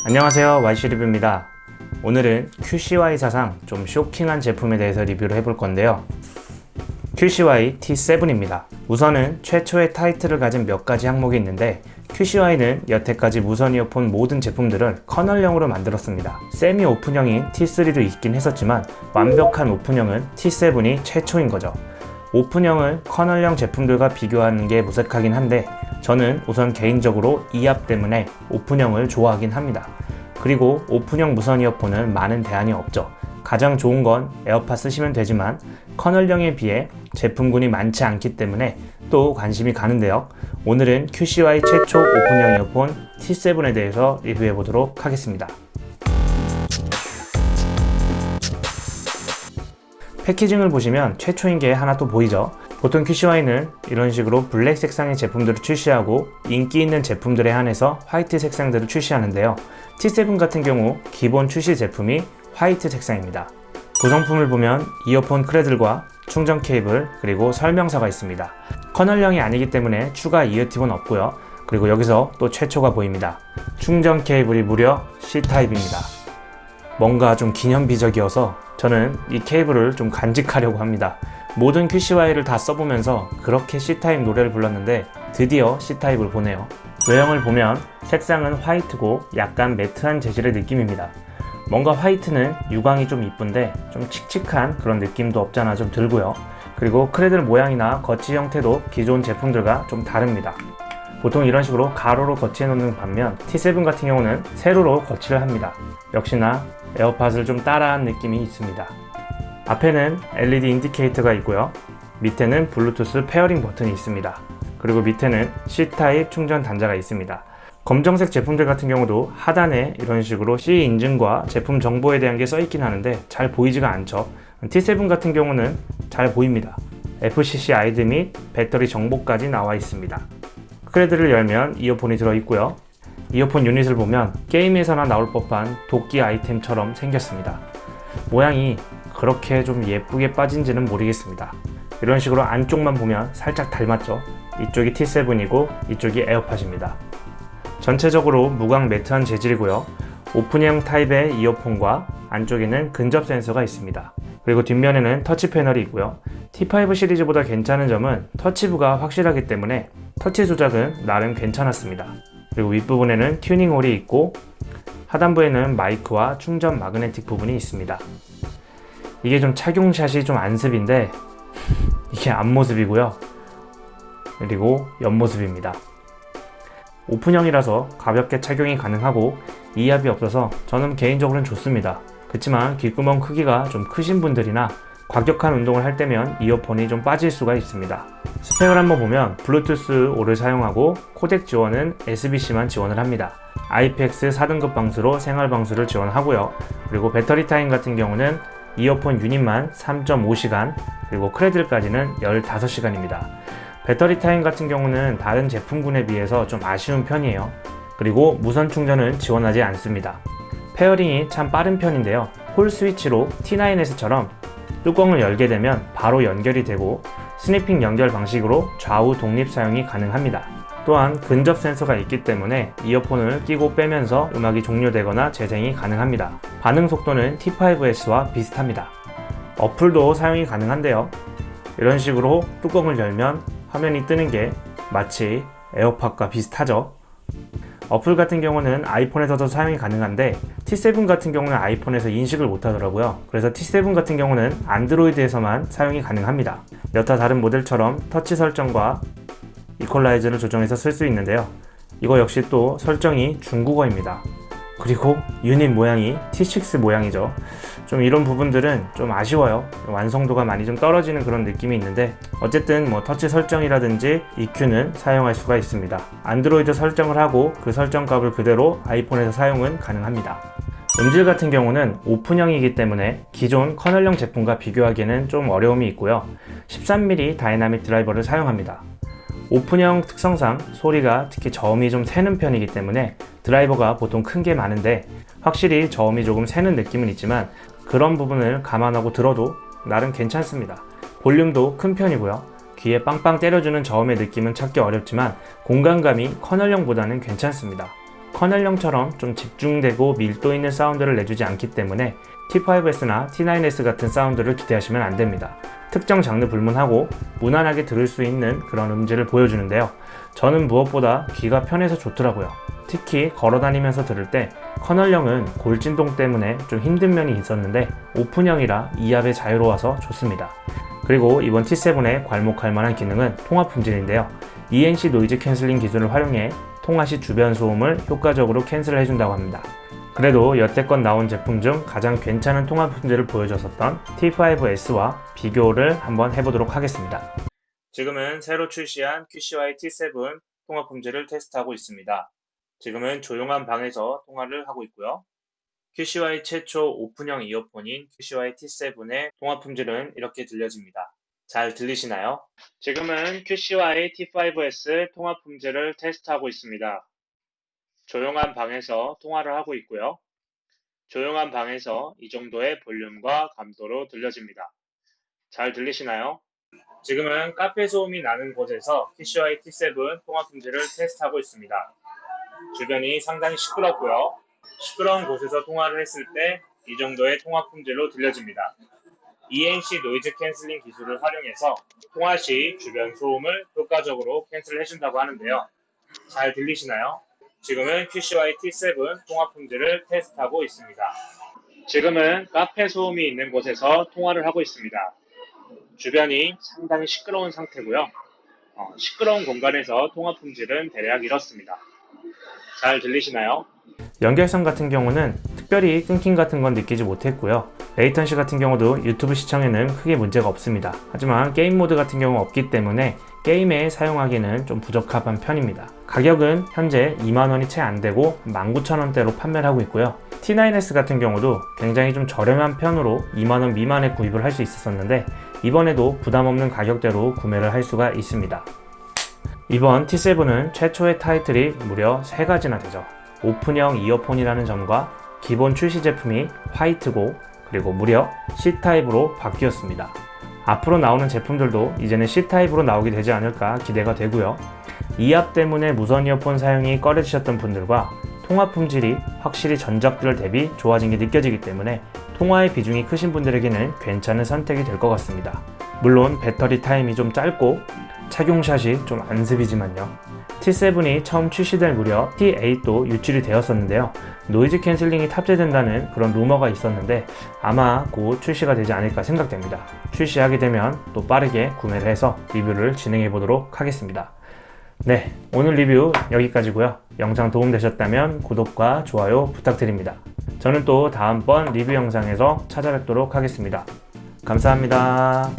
안녕하세요, YC리뷰입니다. 오늘은 QCY 사상 좀 쇼킹한 제품에 대해서 리뷰를 해볼 건데요. QCY T7입니다. 우선은 최초의 타이틀을 가진 몇 가지 항목이 있는데 QCY는 여태까지 무선 이어폰 모든 제품들을 커널형으로 만들었습니다. 세미 오픈형인 T3도 있긴 했었지만 완벽한 오픈형은 T7이 최초인 거죠. 오픈형을 커널형 제품들과 비교하는 게 무색하긴 한데 저는 우선 개인적으로 이압 때문에 오픈형을 좋아하긴 합니다. 그리고 오픈형 무선 이어폰은 많은 대안이 없죠. 가장 좋은 건 에어팟 쓰시면 되지만 커널형에 비해 제품군이 많지 않기 때문에 또 관심이 가는데요. 오늘은 QCY 최초 오픈형 이어폰 T7에 대해서 리뷰해 보도록 하겠습니다. 패키징을 보시면 최초인 게 하나 또 보이죠. 보통 QCY는 이런 식으로 블랙 색상의 제품들을 출시하고 인기 있는 제품들에 한해서 화이트 색상들을 출시하는데요. T7 같은 경우 기본 출시 제품이 화이트 색상입니다. 구성품을 보면 이어폰 크래들과 충전 케이블 그리고 설명서가 있습니다. 커널형이 아니기 때문에 추가 이어팁은 없고요. 그리고 여기서 또 최초가 보입니다. 충전 케이블이 무려 C타입입니다. 뭔가 좀 기념비적이어서 저는 이 케이블을 좀 간직하려고 합니다. 모든 QCY를 다 써보면서 그렇게 C타입 노래를 불렀는데 드디어 C타입을 보네요. 외형을 보면 색상은 화이트고 약간 매트한 재질의 느낌입니다. 뭔가 화이트는 유광이 좀 이쁜데 좀 칙칙한 그런 느낌도 없잖아 좀 들고요. 그리고 크래들 모양이나 거치 형태도 기존 제품들과 좀 다릅니다. 보통 이런 식으로 가로로 거치해 놓는 반면 T7 같은 경우는 세로로 거치를 합니다. 역시나 에어팟을 좀 따라한 느낌이 있습니다. 앞에는 LED 인디케이터가 있고요. 밑에는 블루투스 페어링 버튼이 있습니다. 그리고 밑에는 C타입 충전 단자가 있습니다. 검정색 제품들 같은 경우도 하단에 이런 식으로 C 인증과 제품 정보에 대한 게 써있긴 하는데 잘 보이지가 않죠. T7 같은 경우는 잘 보입니다. FCC 아이드 및 배터리 정보까지 나와 있습니다. 크래드를 열면 이어폰이 들어있고요. 이어폰 유닛을 보면 게임에서나 나올 법한 도끼 아이템처럼 생겼습니다. 모양이 그렇게 좀 예쁘게 빠진지는 모르겠습니다. 이런 식으로 안쪽만 보면 살짝 닮았죠. 이쪽이 T7이고 이쪽이 에어팟입니다. 전체적으로 무광 매트한 재질이고요. 오픈형 타입의 이어폰과 안쪽에는 근접 센서가 있습니다. 그리고 뒷면에는 터치 패널이 있고요. T5 시리즈보다 괜찮은 점은 터치부가 확실하기 때문에 터치 조작은 나름 괜찮았습니다. 그리고 윗부분에는 튜닝 홀이 있고 하단부에는 마이크와 충전 마그네틱 부분이 있습니다. 이게 좀 착용샷이 좀 안습인데 이게 앞모습이고요. 그리고 옆모습입니다. 오픈형이라서 가볍게 착용이 가능하고 이압이 없어서 저는 개인적으로는 좋습니다. 그렇지만 귓구멍 크기가 좀 크신 분들이나 과격한 운동을 할 때면 이어폰이 좀 빠질 수가 있습니다. 스펙을 한번 보면 블루투스 5를 사용하고 코덱 지원은 SBC만 지원을 합니다. IPX 4등급 방수로 생활 방수를 지원하고요. 그리고 배터리 타임 같은 경우는 이어폰 유닛만 3.5시간 그리고 크래들까지는 15시간입니다. 배터리 타임 같은 경우는 다른 제품군에 비해서 좀 아쉬운 편이에요. 그리고 무선 충전은 지원하지 않습니다. 페어링이 참 빠른 편인데요. 홀 스위치로 T9S처럼 뚜껑을 열게 되면 바로 연결이 되고 스니핑 연결 방식으로 좌우 독립 사용이 가능합니다. 또한 근접 센서가 있기 때문에 이어폰을 끼고 빼면서 음악이 종료되거나 재생이 가능합니다. 반응 속도는 T5S와 비슷합니다. 어플도 사용이 가능한데요. 이런 식으로 뚜껑을 열면 화면이 뜨는 게 마치 에어팟과 비슷하죠. 어플 같은 경우는 아이폰에서도 사용이 가능한데 T7 같은 경우는 아이폰에서 인식을 못하더라고요. 그래서 T7 같은 경우는 안드로이드에서만 사용이 가능합니다. 여타 다른 모델처럼 터치 설정과 이퀄라이저를 조정해서 쓸 수 있는데요. 이거 역시 또 설정이 중국어입니다. 그리고 유닛 모양이 T6 모양이죠. 좀 이런 부분들은 좀 아쉬워요. 완성도가 많이 좀 떨어지는 그런 느낌이 있는데 어쨌든 터치 설정이라든지 EQ는 사용할 수가 있습니다. 안드로이드 설정을 하고 그 설정값을 그대로 아이폰에서 사용은 가능합니다. 음질 같은 경우는 오픈형이기 때문에 기존 커널형 제품과 비교하기에는 좀 어려움이 있고요. 13mm 다이나믹 드라이버를 사용합니다. 오픈형 특성상 소리가 특히 저음이 좀 새는 편이기 때문에 드라이버가 보통 큰 게 많은데 확실히 저음이 조금 새는 느낌은 있지만 그런 부분을 감안하고 들어도 나름 괜찮습니다. 볼륨도 큰 편이고요. 귀에 빵빵 때려주는 저음의 느낌은 찾기 어렵지만 공간감이 커널형보다는 괜찮습니다. 커널형처럼 좀 집중되고 밀도 있는 사운드를 내주지 않기 때문에 T5S나 T9S 같은 사운드를 기대하시면 안 됩니다. 특정 장르 불문하고 무난하게 들을 수 있는 그런 음질을 보여주는데요. 저는 무엇보다 귀가 편해서 좋더라고요. 특히 걸어다니면서 들을 때 커널형은 골진동 때문에 좀 힘든 면이 있었는데 오픈형이라 이압에 자유로워서 좋습니다. 그리고 이번 T7에 괄목할 만한 기능은 통화 품질인데요. ENC 노이즈 캔슬링 기술을 활용해 통화 시 주변 소음을 효과적으로 캔슬을 해준다고 합니다. 그래도 여태껏 나온 제품 중 가장 괜찮은 통화 품질을 보여줬었던 T5S와 비교를 한번 해보도록 하겠습니다. 지금은 새로 출시한 QCY T7 통화 품질을 테스트하고 있습니다. 지금은 조용한 방에서 통화를 하고 있고요. QCY 최초 오픈형 이어폰인 QCY T7의 통화 품질은 이렇게 들려집니다. 잘 들리시나요? 지금은 QCY T5S 통화 품질을 테스트하고 있습니다. 조용한 방에서 통화를 하고 있고요. 조용한 방에서 이 정도의 볼륨과 감도로 들려집니다. 잘 들리시나요? 지금은 카페 소음이 나는 곳에서 QCY T7 통화 품질을 테스트하고 있습니다. 주변이 상당히 시끄럽고요. 시끄러운 곳에서 통화를 했을 때 이 정도의 통화 품질로 들려집니다. ENC 노이즈 캔슬링 기술을 활용해서 통화 시 주변 소음을 효과적으로 캔슬을 해준다고 하는데요. 잘 들리시나요? 지금은 QCY T7 통화 품질을 테스트하고 있습니다. 지금은 카페 소음이 있는 곳에서 통화를 하고 있습니다. 주변이 상당히 시끄러운 상태고요. 시끄러운 공간에서 통화 품질은 대략 이렇습니다. 잘 들리시나요? 연결성 같은 경우는 특별히 끊김 같은 건 느끼지 못했고요. 레이턴시 같은 경우도 유튜브 시청에는 크게 문제가 없습니다. 하지만 게임 모드 같은 경우 없기 때문에 게임에 사용하기는 좀 부적합한 편입니다. 가격은 현재 2만원이 채 안되고 19,000원대로 판매를 하고 있고요. T9S 같은 경우도 굉장히 좀 저렴한 편으로 2만원 미만에 구입을 할 수 있었는데 이번에도 부담없는 가격대로 구매를 할 수가 있습니다. 이번 T7은 최초의 타이틀이 무려 3가지나 되죠. 오픈형 이어폰이라는 점과 기본 출시 제품이 화이트고 그리고 무려 C타입으로 바뀌었습니다. 앞으로 나오는 제품들도 이제는 C타입으로 나오게 되지 않을까 기대가 되고요. 이압 때문에 무선 이어폰 사용이 꺼려지셨던 분들과 통화 품질이 확실히 전작들 대비 좋아진 게 느껴지기 때문에 통화의 비중이 크신 분들에게는 괜찮은 선택이 될 것 같습니다. 물론 배터리 타임이 좀 짧고 착용샷이 좀 안습이지만요. T7이 처음 출시될 무렵 T8도 유출이 되었었는데요. 노이즈 캔슬링이 탑재된다는 그런 루머가 있었는데 아마 곧 출시가 되지 않을까 생각됩니다. 출시하게 되면 또 빠르게 구매를 해서 리뷰를 진행해 보도록 하겠습니다. 네, 오늘 리뷰 여기까지고요. 영상 도움되셨다면 구독과 좋아요 부탁드립니다. 저는 또 다음번 리뷰 영상에서 찾아뵙도록 하겠습니다. 감사합니다.